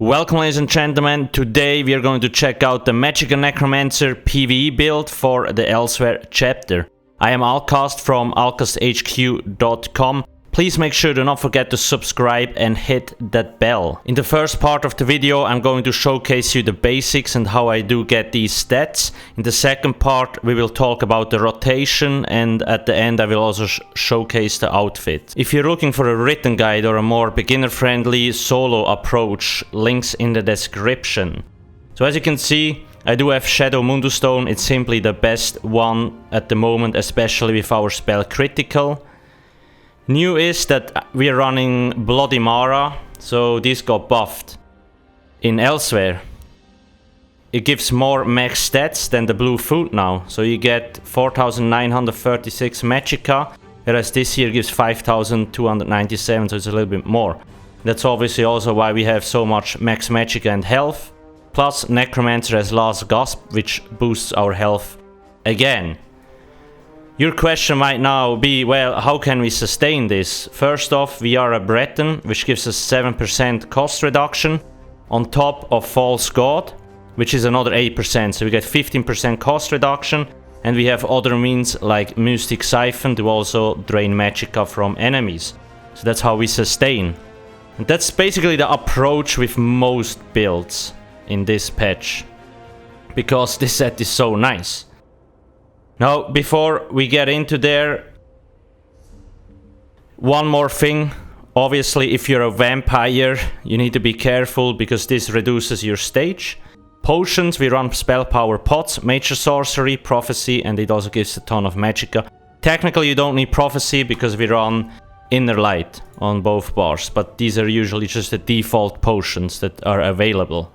Welcome, ladies and gentlemen. Today we are going to check out the Magicka Necromancer PvE build for the Elsweyr chapter. I am Alcast from alcasthq.com. Please make sure to not forget to subscribe and hit that bell. In the first part of the video I'm going to showcase you the basics and how I do get these stats. In the second part we will talk about the rotation, and at the end I will also showcase the outfit. If you're looking for a written guide or a more beginner friendly solo approach, links in the description. So as you can see, I do have Shadow Mundustone. It's simply the best one at the moment, especially with our spell critical. New is that we are running Bloody Mara, so this got buffed. In Elsweyr, it gives more max stats than the blue food now, so you get 4,936 Magicka, whereas this here gives 5,297, so it's a little bit more. That's obviously also why we have so much max Magicka and health, plus Necromancer has Last Gasp, which boosts our health again. Your question might now be, well, how can we sustain this? First off, we are a Breton, which gives us 7% cost reduction, on top of False God, which is another 8%, so we get 15% cost reduction, and we have other means like Mystic Siphon to also drain Magicka from enemies. So that's how we sustain. And that's basically the approach with most builds in this patch, because this set is so nice. Now, before we get into there, one more thing. Obviously, if you're a vampire, you need to be careful because this reduces your stage. Potions, we run spell power pots, major sorcery, prophecy, and it also gives a ton of Magicka. Technically, you don't need prophecy because we run inner light on both bars, but these are usually just the default potions that are available.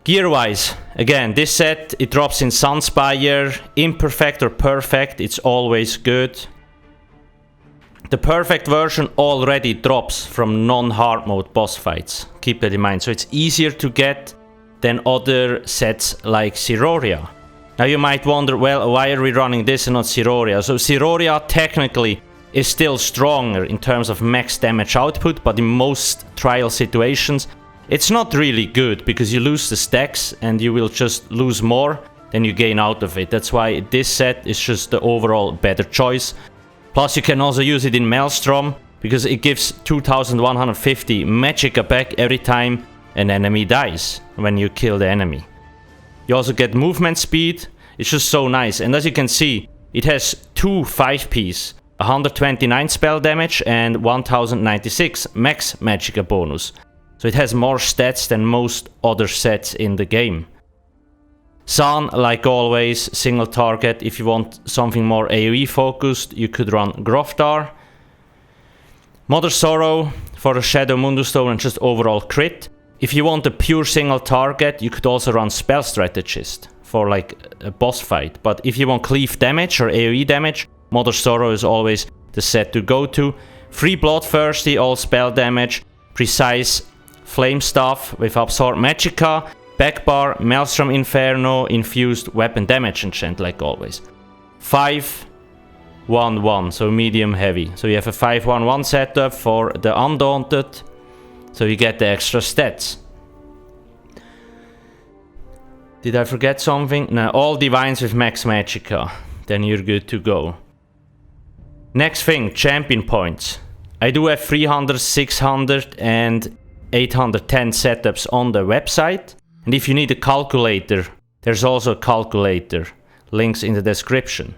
Gear-wise, again, this set, it drops in Sunspire, imperfect or perfect, it's always good. The perfect version already drops from non-hard mode boss fights, keep that in mind, so it's easier to get than other sets like Siroria. Now you might wonder, well, why are we running this and not Siroria? So Siroria technically is still stronger in terms of max damage output, but in most trial situations, it's not really good because you lose the stacks and you will just lose more than you gain out of it. That's why this set is just the overall better choice. Plus you can also use it in Maelstrom because it gives 2,150 Magicka back every time an enemy dies when you kill the enemy. You also get movement speed. It's just so nice. And as you can see, it has two 5Ps, 129 spell damage and 1,096 max Magicka bonus. So it has more stats than most other sets in the game. Sun, like always, single target. If you want something more AoE focused, you could run Groftar. Mother Sorrow for a Shadow Mundustone and just overall crit. If you want a pure single target, you could also run Spell Strategist for like a boss fight. But if you want cleave damage or AoE damage, Mother Sorrow is always the set to go to. Free Bloodthirsty, all spell damage. Precise Flame Staff with Absorb Magicka, Backbar, Maelstrom Inferno, Infused Weapon Damage enchant like always. 5-1-1, so medium heavy. So you have a 5-1-1 setup for the Undaunted, so you get the extra stats. Did I forget something? No, all Divines with max Magicka, then you're good to go. Next thing, champion points. I do have 300, 600 and 810 setups on the website, and if you need a calculator, there's also a calculator, links in the description.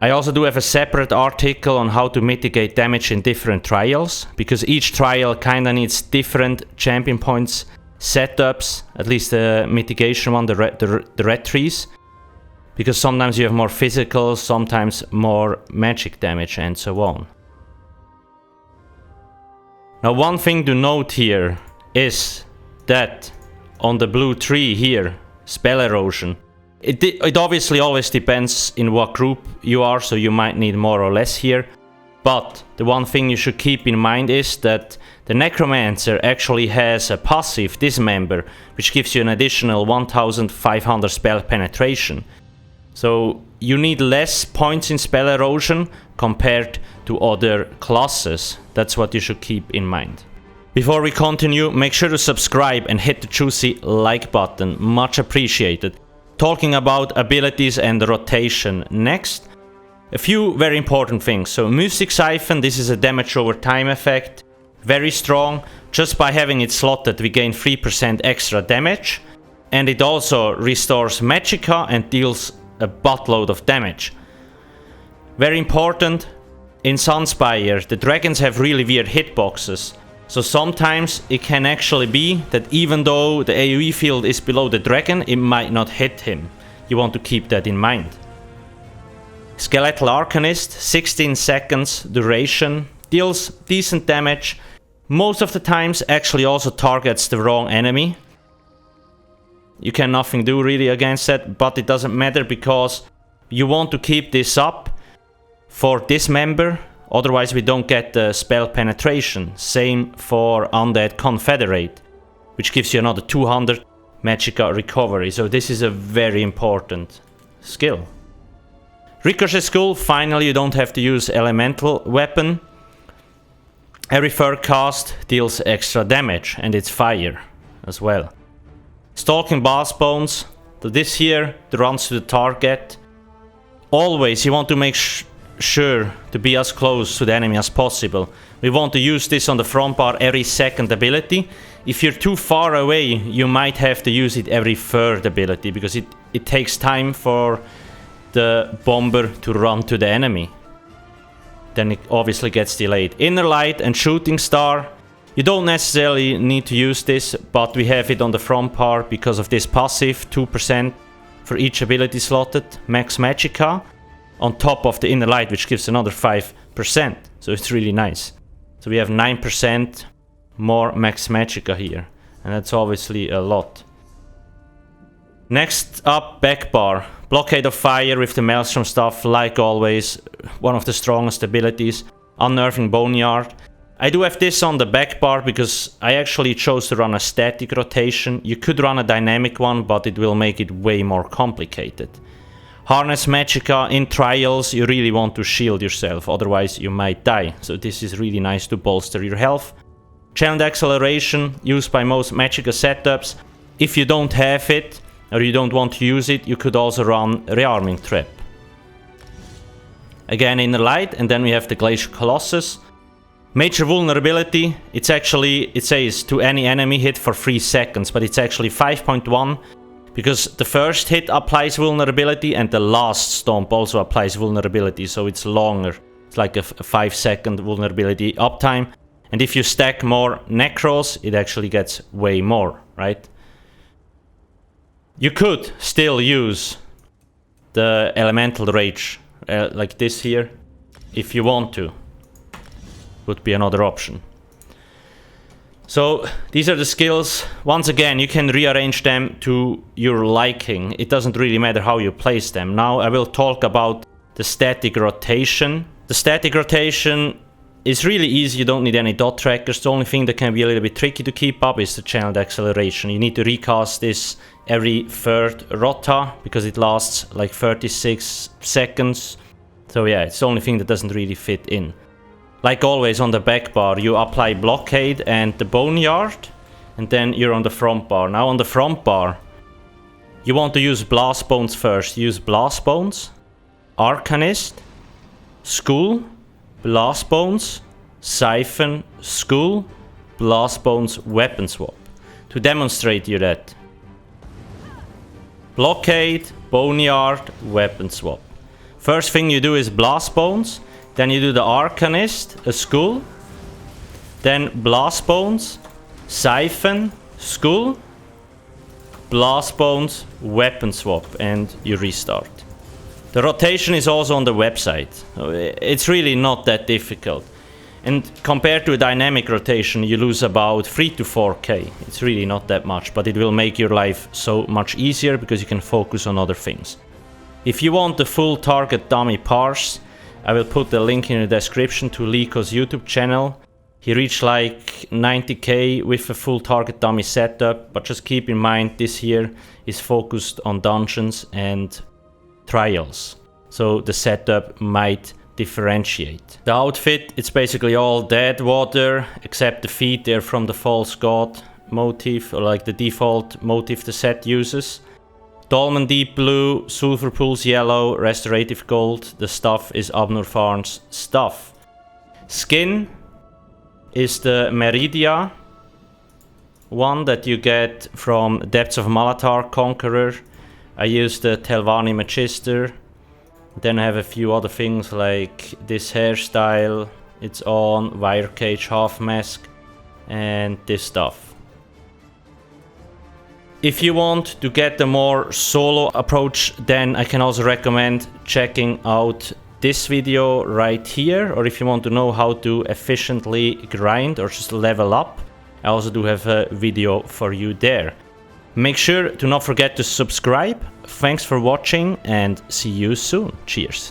I also do have a separate article on how to mitigate damage in different trials, because each trial kinda needs different champion points setups, at least the mitigation one, the red trees, because sometimes you have more physical, sometimes more magic damage and so on. Now one thing to note here is that on the blue tree here, spell erosion, it obviously always depends in what group you are, so you might need more or less here. But the one thing you should keep in mind is that the Necromancer actually has a passive Dismember, which gives you an additional 1,500 spell penetration. So you need less points in spell erosion compared to other classes. That's what you should keep in mind. Before we continue, make sure to subscribe and hit the juicy like button, much appreciated. Talking about abilities and rotation. Next, a few very important things. So Mystic Siphon, this is a damage over time effect, very strong. Just by having it slotted we gain 3% extra damage, and it also restores Magicka and deals a buttload of damage. Very important, in Sunspire the dragons have really weird hitboxes. So sometimes it can actually be that even though the AoE field is below the dragon, it might not hit him. You want to keep that in mind. Skeletal Arcanist, 16 seconds duration, deals decent damage. Most of the times actually also targets the wrong enemy. You can nothing do really against that, but it doesn't matter because you want to keep this up for this member. Otherwise we don't get the spell penetration. Same for Undead Confederate, which gives you another 200 Magicka recovery. So this is a very important skill. Ricochet Skull, finally you don't have to use elemental weapon. Every third cast deals extra damage, and it's fire as well. Stalking Blast Bones, so this here runs to the target. Always you want to make sure to be as close to the enemy as possible. We want to use this on the front bar every second ability. If you're too far away, you might have to use it every third ability, because it takes time for the bomber to run to the enemy. Then it obviously gets delayed. Inner Light and Shooting Star, you don't necessarily need to use this, but we have it on the front bar because of this passive, 2% for each ability slotted, max Magicka, on top of the Inner Light, which gives another 5%. So it's really nice. So we have 9% more max Magicka here, and that's obviously a lot. Next up, back bar. Blockade of Fire with the Maelstrom stuff, like always, one of the strongest abilities. Unnerving Boneyard. I do have this on the back bar because I actually chose to run a static rotation. You could run a dynamic one, but it will make it way more complicated. Harness Magicka. In trials you really want to shield yourself, otherwise you might die. So this is really nice to bolster your health. Channeled Acceleration, used by most Magicka setups. If you don't have it, or you don't want to use it, you could also run Rearming Trap. Again Inner Light, and then we have the Glacial Colossus. Major Vulnerability, it says to any enemy hit for 3 seconds, but it's actually 5.1, because the first hit applies vulnerability and the last stomp also applies vulnerability, so it's longer. It's like a 5-second vulnerability uptime, and if you stack more Necros, it actually gets way more, right? You could still use the Elemental Rage, like this here, if you want to. Would be another option. So these are the skills. Once again, you can rearrange them to your liking. It doesn't really matter how you place them. Now I will talk about the static rotation. The static rotation is really easy. You don't need any dot trackers. The only thing that can be a little bit tricky to keep up is the channeled acceleration. You need to recast this every third rota because it lasts like 36 seconds. So yeah, it's the only thing that doesn't really fit in. Like always on the back bar, you apply Blockade and the Boneyard, and then you're on the front bar. Now on the front bar, you want to use Blast Bones first. Use Blast Bones, Arcanist, Skull, Blast Bones, Siphon, Skull, Blast Bones, Weapon Swap. To demonstrate you that. Blockade, Boneyard, Weapon Swap. First thing you do is Blast Bones. Then you do the Arcanist, a Skull, then Blast Bones, Siphon, Skull, Blast Bones, Weapon Swap, and you restart. The rotation is also on the website. It's really not that difficult. And compared to a dynamic rotation, you lose about 3 to 4k. It's really not that much, but it will make your life so much easier because you can focus on other things. If you want the full target dummy parse, I will put the link in the description to Lico's YouTube channel. He reached like 90k with a full target dummy setup, but just keep in mind this here is focused on dungeons and trials. So the setup might differentiate. The outfit, it's basically all dead water, except the feet, they're from the false god motif, or like the default motif the set uses. Dolmen deep blue, sulfur pools yellow, restorative gold. The stuff is Abnur Farn's stuff. Skin is the Meridia one that you get from Depths of Malatar Conqueror. I use the Telvanni Magister. Then I have a few other things like this hairstyle, it's on, wire cage half mask, and this stuff. If you want to get the more solo approach, then I can also recommend checking out this video right here, or if you want to know how to efficiently grind or just level up, I also do have a video for you there. Make sure to not forget to subscribe. Thanks for watching and see you soon. Cheers.